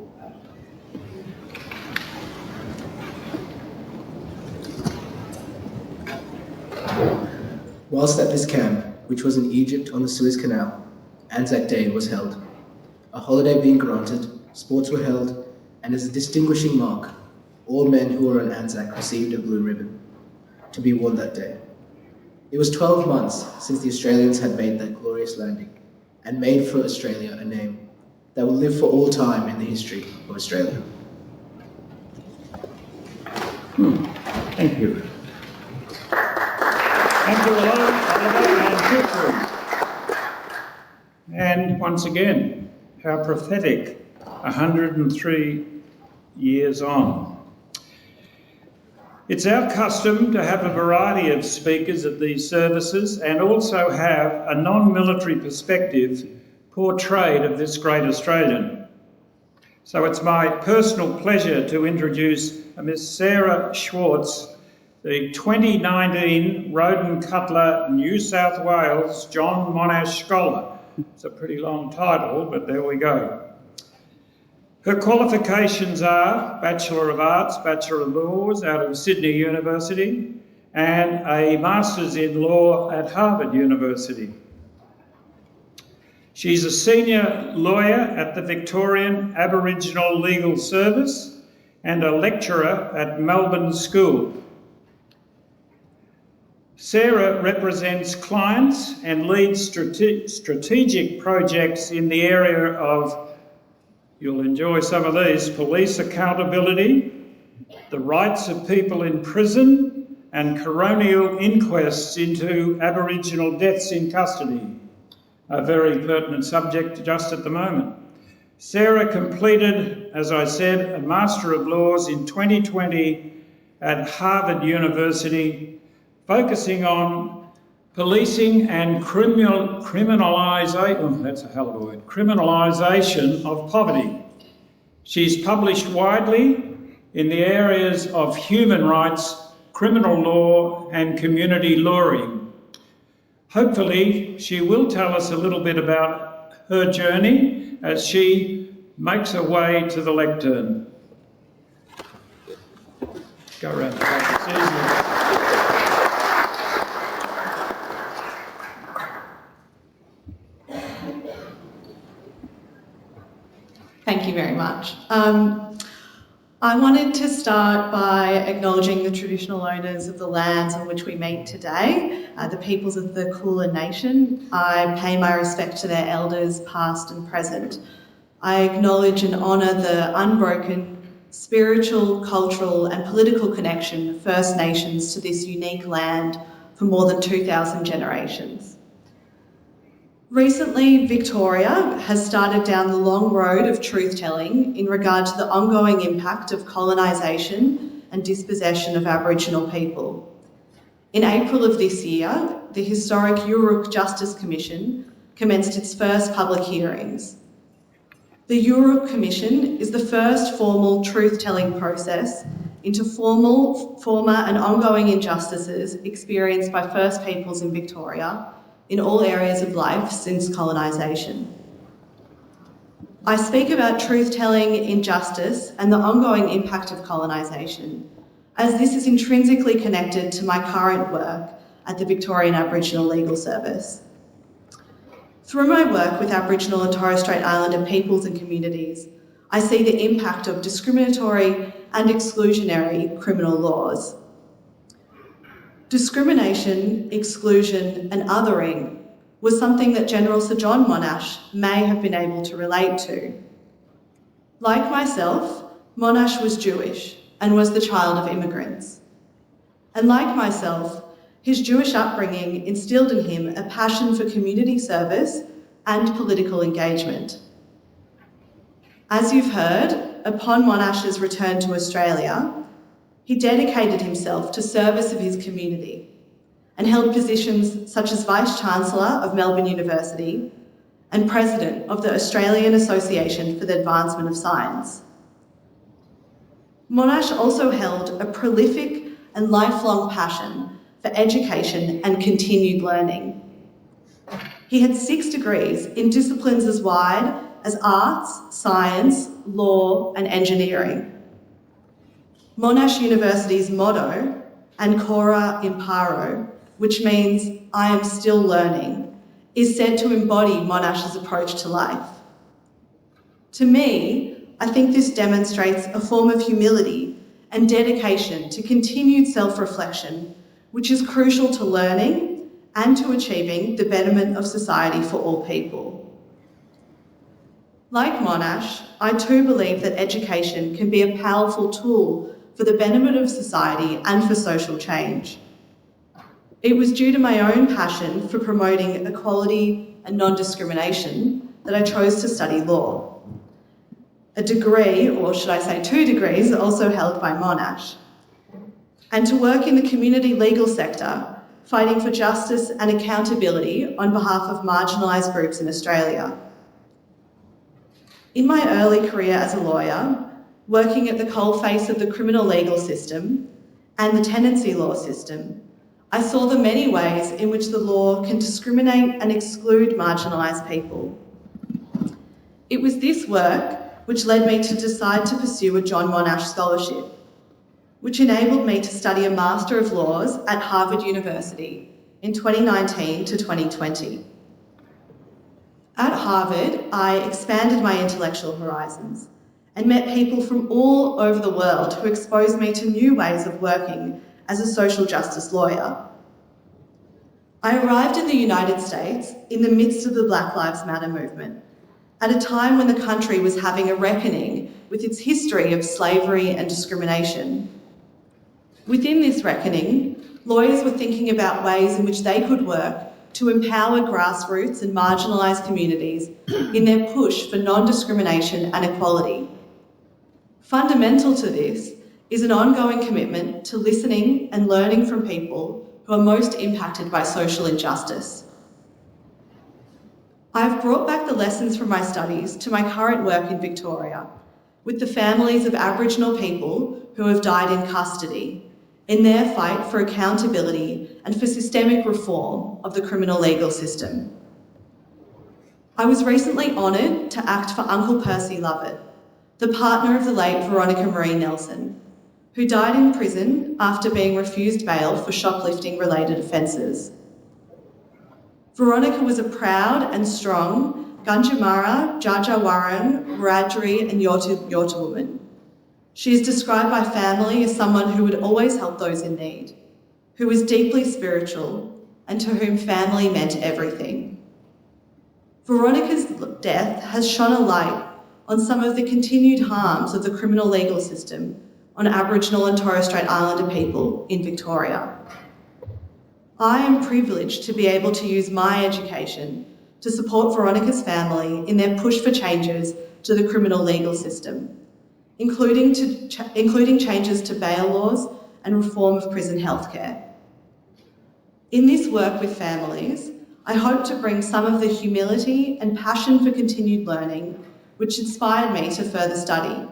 Whilst at this camp, which was in Egypt on the Suez Canal, Anzac Day was held. A holiday being granted, sports were held, and as a distinguishing mark, all men who were on Anzac received a blue ribbon to be worn that day. It was 12 months since the Australians had made that glorious landing and made for Australia a name that will live for all time in the history of Australia. Thank you. Thank you, Oliver and Chipwood. And once again, how prophetic, 103 years on. It's our custom to have a variety of speakers at these services and also have a non-military perspective portrayed of this great Australian. So it's my personal pleasure to introduce Miss Sarah Schwartz, the 2019 Roden Cutler New South Wales John Monash Scholar. It's a pretty long title, but there we go. Her qualifications are Bachelor of Arts, Bachelor of Laws out of Sydney University, and a Master's in Law at Harvard University. She's a senior lawyer at the Victorian Aboriginal Legal Service and a lecturer at Melbourne School. Sarah represents clients and leads strategic projects in the area of, you'll enjoy some of these, police accountability, the rights of people in prison, and coronial inquests into Aboriginal deaths in custody, a very pertinent subject just at the moment. Sarah completed, as I said, a Master of Laws in 2020 at Harvard University, focusing on policing and criminalisation of poverty. She's published widely in the areas of human rights, criminal law and community lawyering. Hopefully, she will tell us a little bit about her journey as she makes her way to the lectern. Go around the back, it's easier. Thank you very much. I wanted to start by acknowledging the traditional owners of the lands on which we meet today, the peoples of the Kulin Nation. I pay my respect to their elders, past and present. I acknowledge and honour the unbroken spiritual, cultural and political connection of First Nations to this unique land for more than 2,000 generations. Recently, Victoria has started down the long road of truth-telling in regard to the ongoing impact of colonisation and dispossession of Aboriginal people. In April of this year, the historic Yuruk Justice Commission commenced its first public hearings. The Yuruk Commission is the first formal truth-telling process into former and ongoing injustices experienced by First Peoples in Victoria in all areas of life since colonisation. I speak about truth-telling, injustice and the ongoing impact of colonisation, as this is intrinsically connected to my current work at the Victorian Aboriginal Legal Service. Through my work with Aboriginal and Torres Strait Islander peoples and communities, I see the impact of discriminatory and exclusionary criminal laws. Discrimination, exclusion and othering was something that General Sir John Monash may have been able to relate to. Like myself, Monash was Jewish and was the child of immigrants. And like myself, his Jewish upbringing instilled in him a passion for community service and political engagement. As you've heard, upon Monash's return to Australia, he dedicated himself to service of his community and held positions such as Vice-Chancellor of Melbourne University and President of the Australian Association for the Advancement of Science. Monash also held a prolific and lifelong passion for education and continued learning. He had 6 degrees in disciplines as wide as arts, science, law and engineering. Monash University's motto, Ancora Imparo, which means I am still learning, is said to embody Monash's approach to life. To me, I think this demonstrates a form of humility and dedication to continued self-reflection, which is crucial to learning and to achieving the betterment of society for all people. Like Monash, I too believe that education can be a powerful tool for the betterment of society and for social change. It was due to my own passion for promoting equality and non-discrimination that I chose to study law. A degree, or should I say 2 degrees, also held by Monash. And to work in the community legal sector, fighting for justice and accountability on behalf of marginalised groups in Australia. In my early career as a lawyer, working at the coalface of the criminal legal system and the tenancy law system, I saw the many ways in which the law can discriminate and exclude marginalised people. It was this work which led me to decide to pursue a John Monash Scholarship, which enabled me to study a Master of Laws at Harvard University in 2019 to 2020. At Harvard, I expanded my intellectual horizons and met people from all over the world who exposed me to new ways of working as a social justice lawyer. I arrived in the United States in the midst of the Black Lives Matter movement, at a time when the country was having a reckoning with its history of slavery and discrimination. Within this reckoning, lawyers were thinking about ways in which they could work to empower grassroots and marginalised communities in their push for non-discrimination and equality. Fundamental to this is an ongoing commitment to listening and learning from people who are most impacted by social injustice. I've brought back the lessons from my studies to my current work in Victoria, with the families of Aboriginal people who have died in custody, in their fight for accountability and for systemic reform of the criminal legal system. I was recently honoured to act for Uncle Percy Lovett, the partner of the late Veronica Marie Nelson, who died in prison after being refused bail for shoplifting-related offences. Veronica was a proud and strong Gunditjmara, Djadjawarang, Wiradjuri and Yorta woman. She is described by family as someone who would always help those in need, who was deeply spiritual and to whom family meant everything. Veronica's death has shone a light on some of the continued harms of the criminal legal system on Aboriginal and Torres Strait Islander people in Victoria. I am privileged to be able to use my education to support Veronica's family in their push for changes to the criminal legal system, including changes to bail laws and reform of prison healthcare. In this work with families, I hope to bring some of the humility and passion for continued learning which inspired me to further study.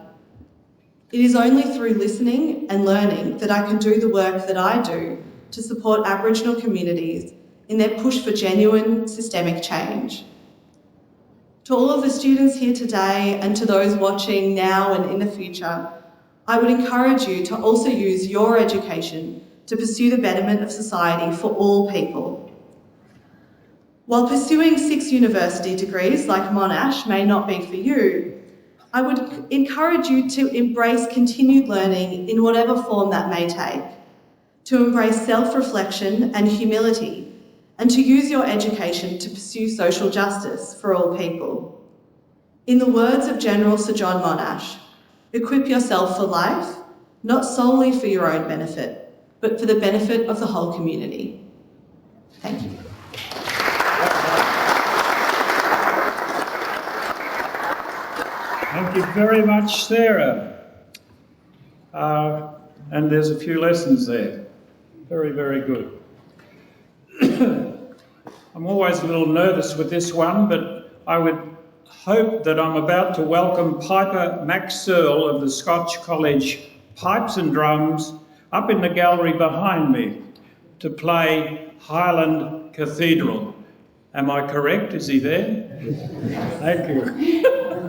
It is only through listening and learning that I can do the work that I do to support Aboriginal communities in their push for genuine systemic change. To all of the students here today and to those watching now and in the future, I would encourage you to also use your education to pursue the betterment of society for all people. While pursuing 6 university degrees like Monash may not be for you, I would encourage you to embrace continued learning in whatever form that may take, to embrace self-reflection and humility, and to use your education to pursue social justice for all people. In the words of General Sir John Monash, equip yourself for life, not solely for your own benefit, but for the benefit of the whole community. Thank you. Thank you very much, Sarah. And there's a few lessons there. Very, very good. I'm always a little nervous with this one, but I would hope that I'm about to welcome Piper Max Searle of the Scotch College Pipes and Drums up in the gallery behind me to play Highland Cathedral. Am I correct? Is he there? Thank you.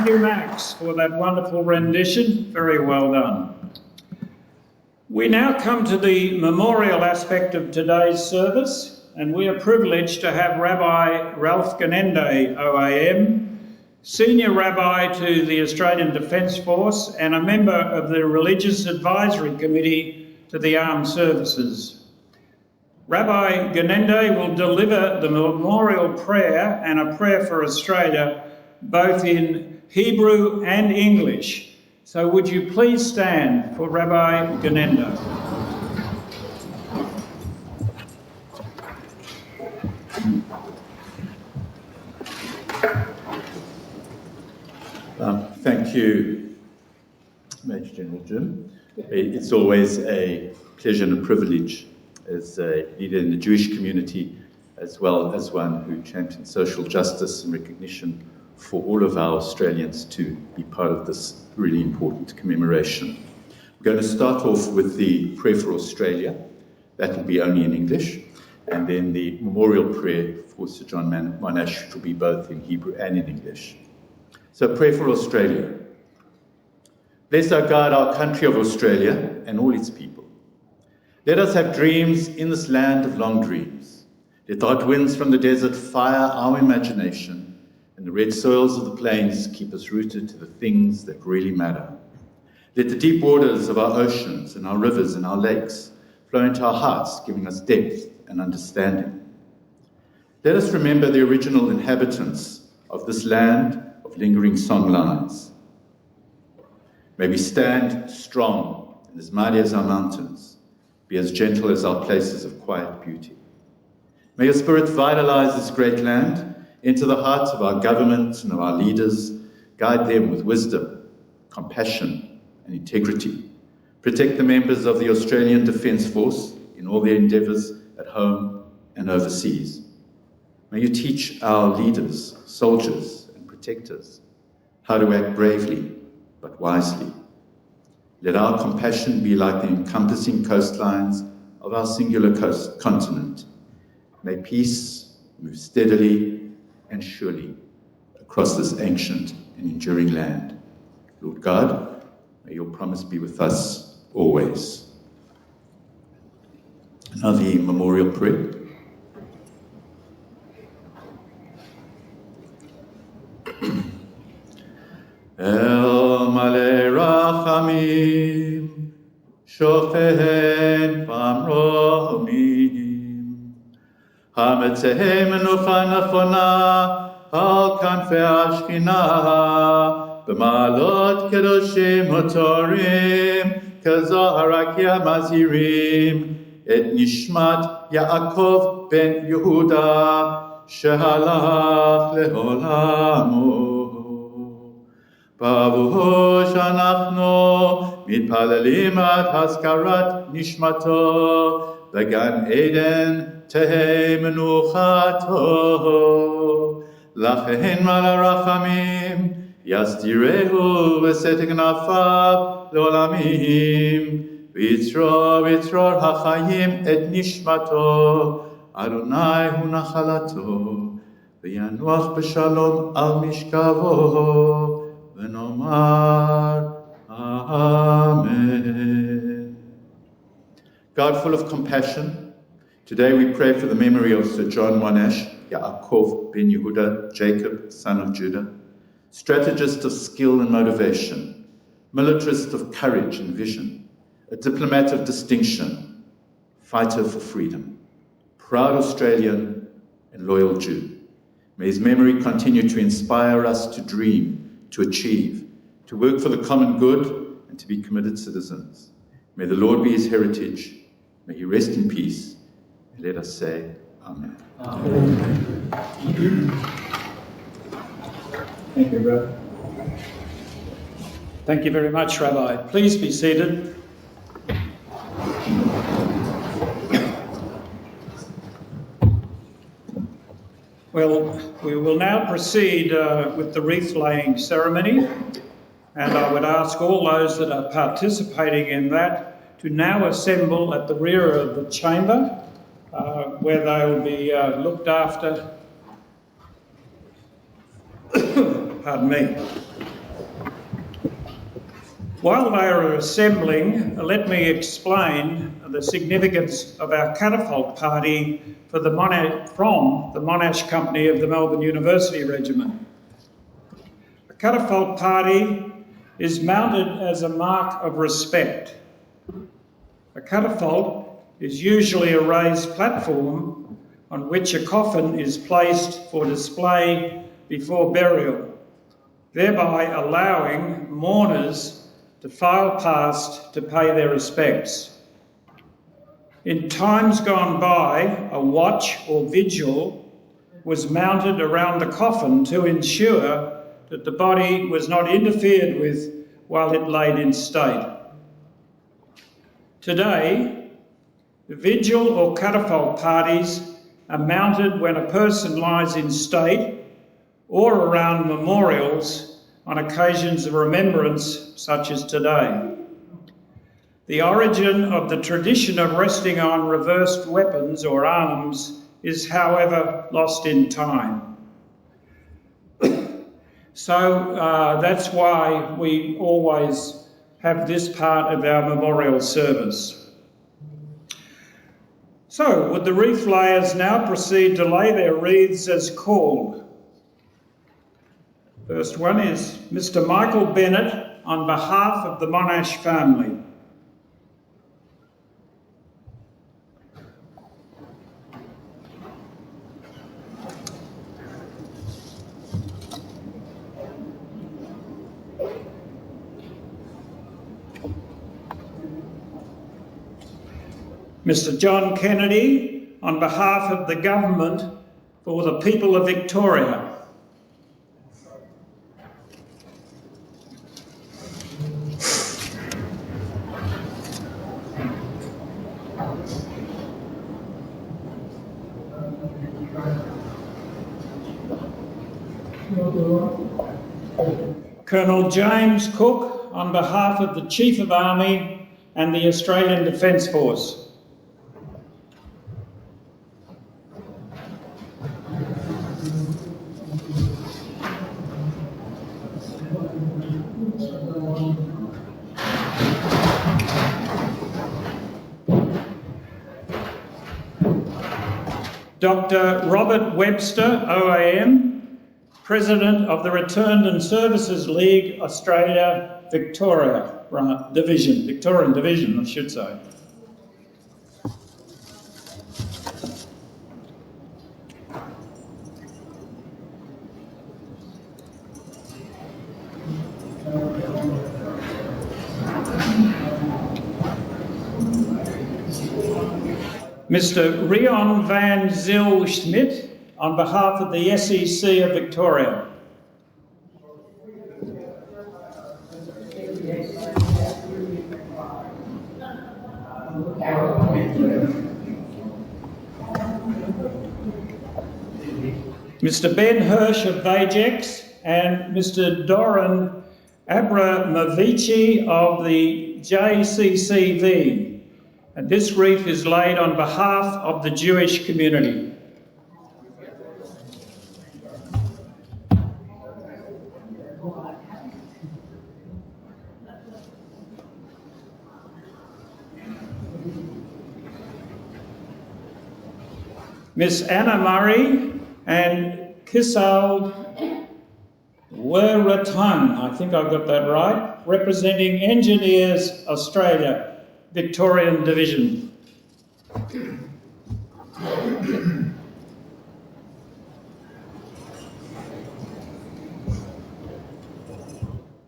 you, Max, for that wonderful rendition. Very well done. We now come to the memorial aspect of today's service, and we are privileged to have Rabbi Ralph Ganende, OAM, Senior Rabbi to the Australian Defence Force and a member of the Religious Advisory Committee to the Armed Services. Rabbi Ganende will deliver the memorial prayer and a prayer for Australia, both in Hebrew and English. So would you please stand for Rabbi Ganende? Thank you, Major General Jim. It's always a pleasure and a privilege as a leader in the Jewish community, as well as one who champions social justice and recognition for all of our Australians to be part of this really important commemoration. We're going to start off with the prayer for Australia. That will be only in English. And then the memorial prayer for Sir John Monash, which will be both in Hebrew and in English. So pray for Australia. Bless, O God, our country of Australia and all its people. Let us have dreams in this land of long dreams. Let the hot winds from the desert fire our imagination, and the red soils of the plains keep us rooted to the things that really matter. Let the deep waters of our oceans and our rivers and our lakes flow into our hearts, giving us depth and understanding. Let us remember the original inhabitants of this land of lingering song lines. May we stand strong and as mighty as our mountains, be as gentle as our places of quiet beauty. May your Spirit vitalize this great land into the hearts of our government and of our leaders, guide them with wisdom, compassion, and integrity. Protect the members of the Australian Defence Force in all their endeavours at home and overseas. May you teach our leaders, soldiers, and protectors how to act bravely but wisely. Let our compassion be like the encompassing coastlines of our singular continent. May peace move steadily and surely across this ancient and enduring land. Lord God, may your promise be with us always. Now the memorial prayer. El Malei Rachamim, Shofet Bamromim, Hametzehem Menucha Nafona, Al Kanfei Ashkina, B'malot Kedoshim Hotorim, Kazahar Akia Mazirim, Et Nishmat Yaakov ben Yehuda, Shehalach Leholamo. Baruch שאנחנו מתפללים עד הזכרת נשמתו, בגן עדן תהא מנוחתו. לכן מלא רחמים, יסדירהו ושאת כנפיו לעולמים, ויצרור החיים את נשמתו, אדוני הוא נחלתו, וינוח בשלום על משכבו. Amen. God, full of compassion, today we pray for the memory of Sir John Monash, Yaakov ben Yehuda, Jacob, son of Judah, strategist of skill and motivation, militarist of courage and vision, a diplomat of distinction, fighter for freedom, proud Australian and loyal Jew. May his memory continue to inspire us to dream, to achieve, to work for the common good, and to be committed citizens. May the Lord be his heritage. May he rest in peace. And let us say, Amen. Amen. Thank you, Rabbi. Thank you very much, Rabbi. Please be seated. Well, we will now proceed with the wreath-laying ceremony, and I would ask all those that are participating in that to now assemble at the rear of the chamber, where they will be looked after. Pardon me. While they are assembling, let me explain the significance of our catapult party from the Monash Company of the Melbourne University Regiment. A catapult party is mounted as a mark of respect. A catapult is usually a raised platform on which a coffin is placed for display before burial, thereby allowing mourners to file past to pay their respects. In times gone by, a watch or vigil was mounted around the coffin to ensure that the body was not interfered with while it laid in state. Today, the vigil or catapult parties are mounted when a person lies in state or around memorials on occasions of remembrance such as today. The origin of the tradition of resting on reversed weapons or arms is, however, lost in time. So that's why we always have this part of our memorial service. So, would the wreath layers now proceed to lay their wreaths as called? First one is Mr. Michael Bennett on behalf of the Monash family. Mr. John Kennedy on behalf of the government for the people of Victoria. Colonel James Cook on behalf of the Chief of Army and the Australian Defence Force. Dr. Robert Webster, OAM, President of the Returned and Services League Australia Victorian Division, I should say. Mr. Rion van Zyl-Schmidt on behalf of the SEC of Victoria. Mr. Ben Hirsch of Vajex and Mr. Doran Abramovici of the JCCV. And this wreath is laid on behalf of the Jewish community. Miss Anna Murray and Kisald Werratun, I think I've got that right, representing Engineers Australia, Victorian Division.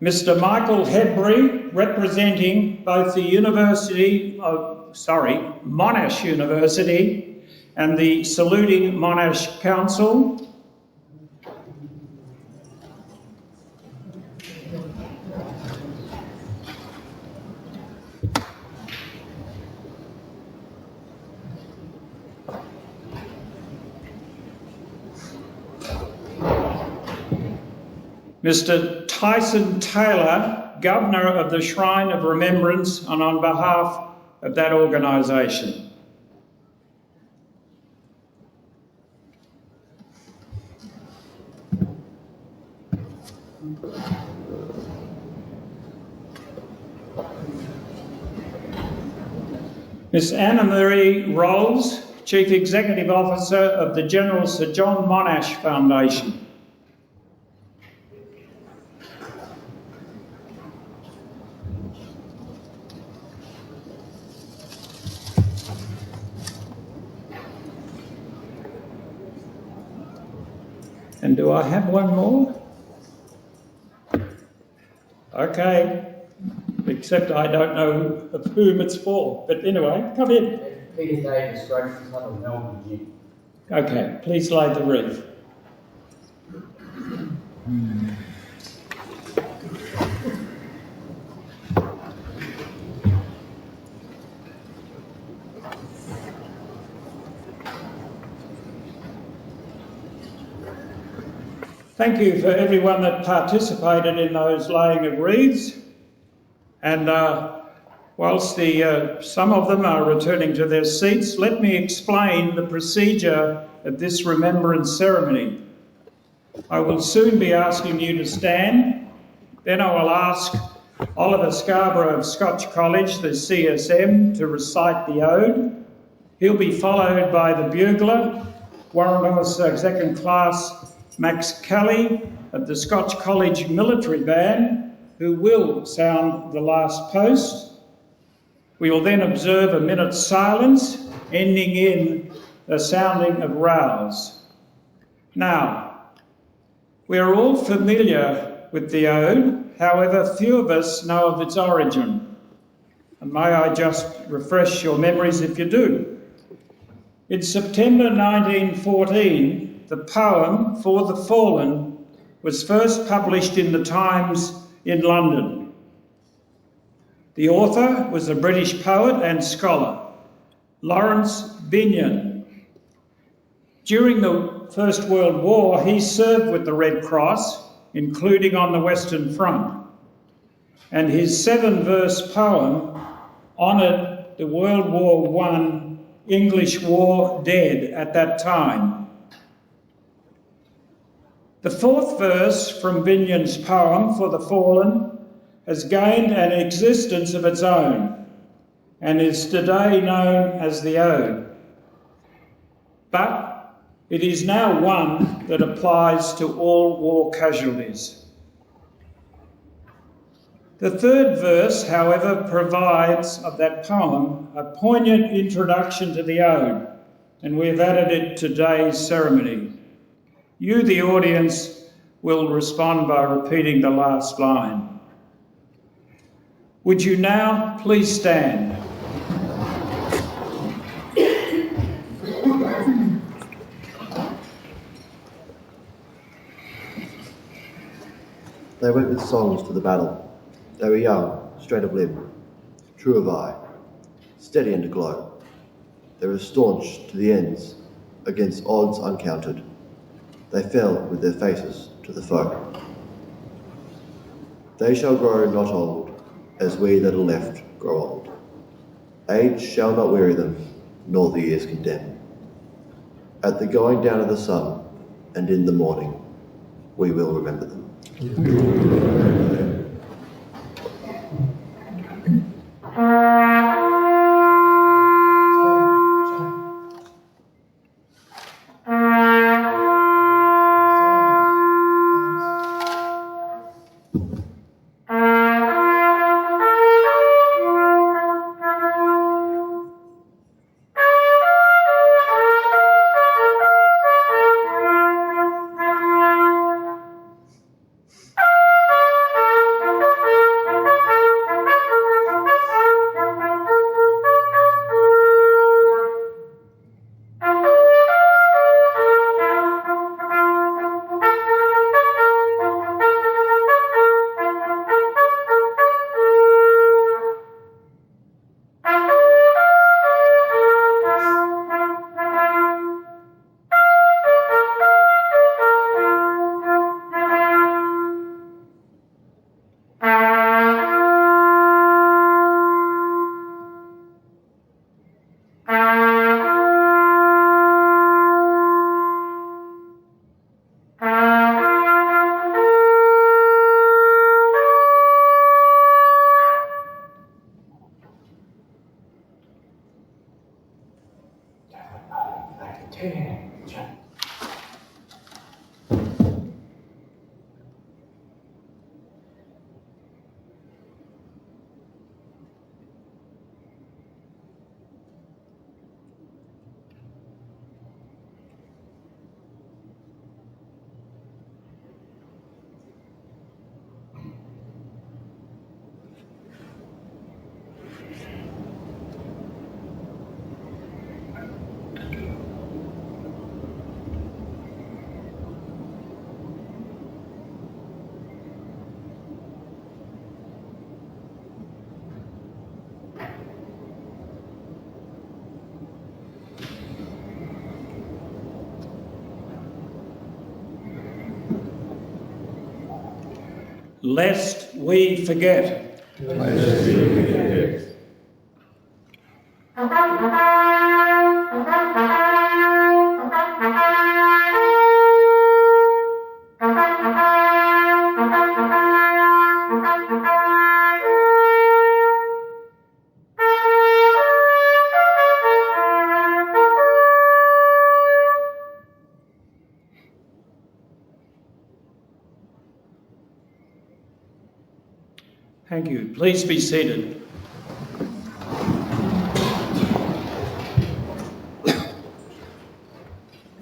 Mr. Michael Hebbury, representing both the Monash University and the Saluting Monash Council. Mr. Tyson Taylor, Governor of the Shrine of Remembrance, and on behalf of that organisation. Miss Anna Marie Rolls, Chief Executive Officer of the General Sir John Monash Foundation. And do I have one more? Okay, except I don't know of whom it's for. But anyway, come in. Peter Davis, Great Club of Melbourne Gym. Okay, please lay the wreath. Thank you for everyone that participated in those laying of wreaths. And whilst some of them are returning to their seats, let me explain the procedure of this remembrance ceremony. I will soon be asking you to stand. Then I will ask Oliver Scarborough of Scotch College, the CSM, to recite the ode. He'll be followed by the bugler, Warrant Officer Second Class Max Kelly of the Scotch College Military Band, who will sound the last post. We will then observe a minute's silence, ending in the sounding of rouse. Now, we are all familiar with the ode, however, few of us know of its origin. And may I just refresh your memories if you do. In September 1914, the poem For the Fallen was first published in the Times in London. The author was a British poet and scholar, Lawrence Binyon. During the First World War, he served with the Red Cross, including on the Western Front, and his 7-verse poem honoured the World War I English war dead at that time. The 4th verse from Binyon's poem, For the Fallen, has gained an existence of its own and is today known as the Ode. But it is now one that applies to all war casualties. The 3rd verse, however, provides of that poem a poignant introduction to the Ode, and we have added it to today's ceremony. You, the audience, will respond by repeating the last line. Would you now please stand? They went with songs to the battle. They were young, straight of limb, true of eye, steady and aglow. They were staunch to the ends, against odds uncounted. They fell with their faces to the foe. They shall grow not old, as we that are left grow old. Age shall not weary them, nor the years condemn. At the going down of the sun, and in the morning, we will remember them. Lest we forget. Thank you. Please be seated.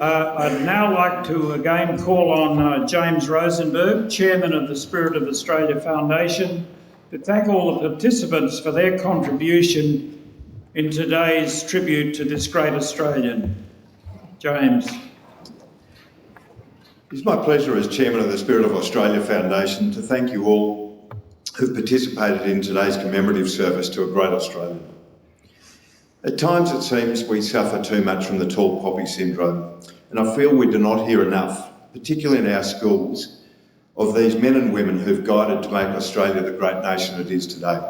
I'd now like to again call on James Rosenberg, Chairman of the Spirit of Australia Foundation, to thank all the participants for their contribution in today's tribute to this great Australian. James. It's my pleasure as Chairman of the Spirit of Australia Foundation to thank you all who've participated in today's commemorative service to a great Australian. At times it seems we suffer too much from the tall poppy syndrome, and I feel we do not hear enough, particularly in our schools, of these men and women who've guided to make Australia the great nation it is today.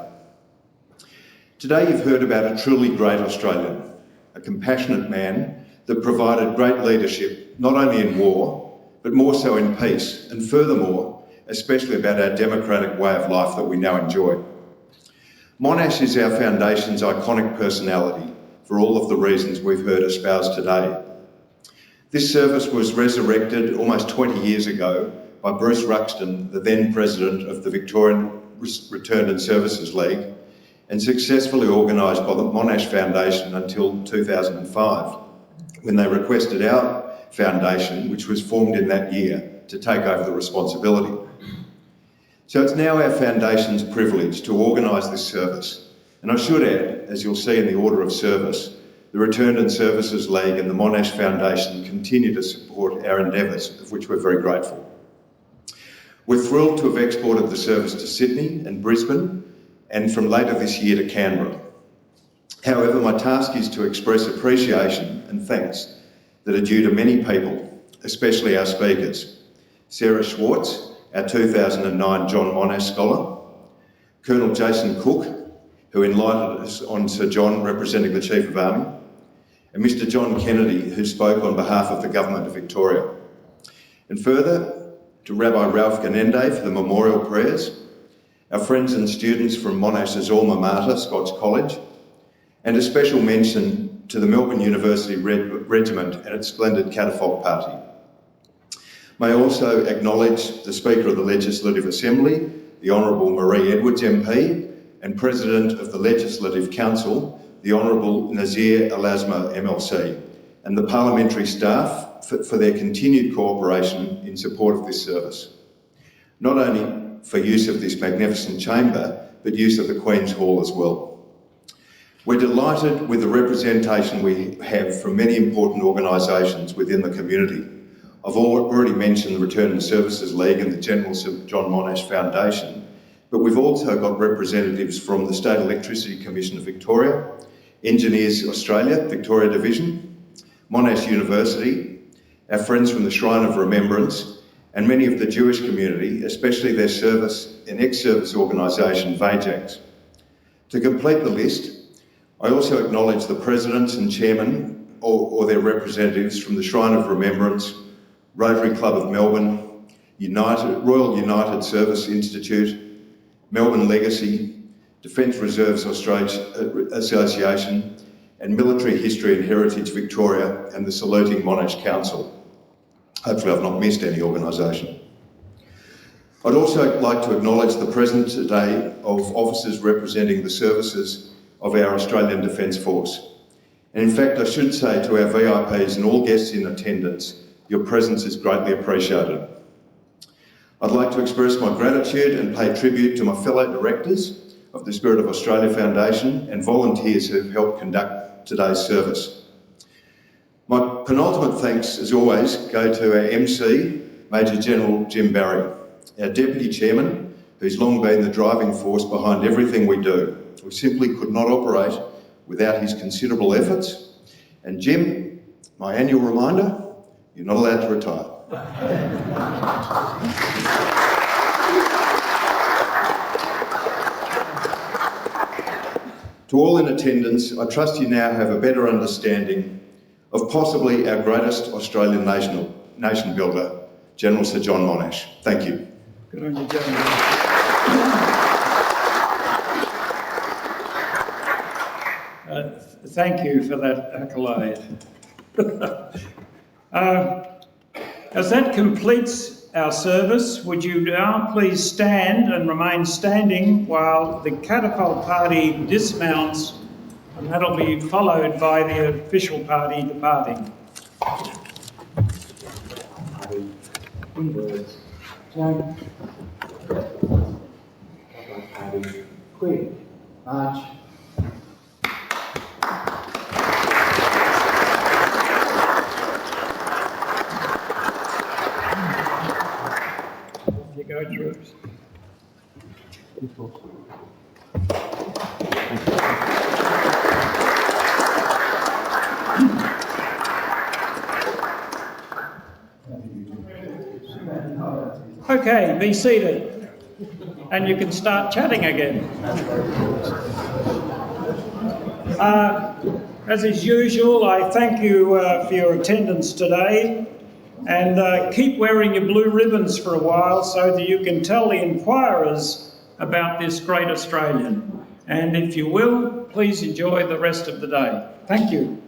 Today you've heard about a truly great Australian, a compassionate man that provided great leadership not only in war, but more so in peace, and furthermore, especially about our democratic way of life that we now enjoy. Monash is our foundation's iconic personality for all of the reasons we've heard espoused today. This service was resurrected almost 20 years ago by Bruce Ruxton, the then president of the Victorian Return and Services League, and successfully organised by the Monash Foundation until 2005, when they requested our foundation, which was formed in that year, to take over the responsibility. So it's now our foundation's privilege to organise this service. And I should add, as you'll see in the order of service, the Return and Services League and the Monash Foundation continue to support our endeavours, of which we're very grateful. We're thrilled to have exported the service to Sydney and Brisbane, and from later this year to Canberra. However, my task is to express appreciation and thanks that are due to many people, especially our speakers. Sarah Schwartz, our 2009 John Monash Scholar, Colonel Jason Cook, who enlightened us on Sir John representing the Chief of Army, and Mr John Kennedy, who spoke on behalf of the Government of Victoria. And further, to Rabbi Ralph Ganende for the memorial prayers, our friends and students from Monash's alma mater, Scotch College, and a special mention to the Melbourne University Regiment and its splendid catafalque party. May I also acknowledge the Speaker of the Legislative Assembly, the Honourable Marie Edwards MP, and President of the Legislative Council, the Honourable Nazir Alasma MLC, and the parliamentary staff for their continued cooperation in support of this service. Not only for use of this magnificent chamber, but use of the Queen's Hall as well. We're delighted with the representation we have from many important organisations within the community. I've already mentioned the Return and Services League and the General Sir John Monash Foundation, but we've also got representatives from the State Electricity Commission of Victoria, Engineers Australia, Victoria Division, Monash University, our friends from the Shrine of Remembrance, and many of the Jewish community, especially their service and ex-service organisation, VAJAX. To complete the list, I also acknowledge the presidents and chairmen or their representatives from the Shrine of Remembrance, Rotary Club of Melbourne, Royal United Service Institute, Melbourne Legacy, Defence Reserves Australia Association, and Military History and Heritage Victoria and the saluting Monash Council. Hopefully I've not missed any organisation. I'd also like to acknowledge the presence today of officers representing the services of our Australian Defence Force. And in fact, I should say to our VIPs and all guests in attendance, your presence is greatly appreciated. I'd like to express my gratitude and pay tribute to my fellow directors of the Spirit of Australia Foundation and volunteers who have helped conduct today's service. My penultimate thanks, as always, go to our MC, Major General Jim Barry, our Deputy Chairman, who's long been the driving force behind everything we do. We simply could not operate without his considerable efforts. And Jim, my annual reminder, you're not allowed to retire. To all in attendance, I trust you now have a better understanding of possibly our greatest Australian nation builder, General Sir John Monash. Thank you. Good on you, General. Thank you for that accolade. As that completes our service, would you now please stand and remain standing while the catapult party dismounts, and that'll be followed by the official party departing. Quick, march. You go, troops. Okay, be seated, and you can start chatting again. As is usual, I thank you for your attendance today, and keep wearing your blue ribbons for a while so that you can tell the inquirers about this great Australian. And if you will, please enjoy the rest of the day. Thank you.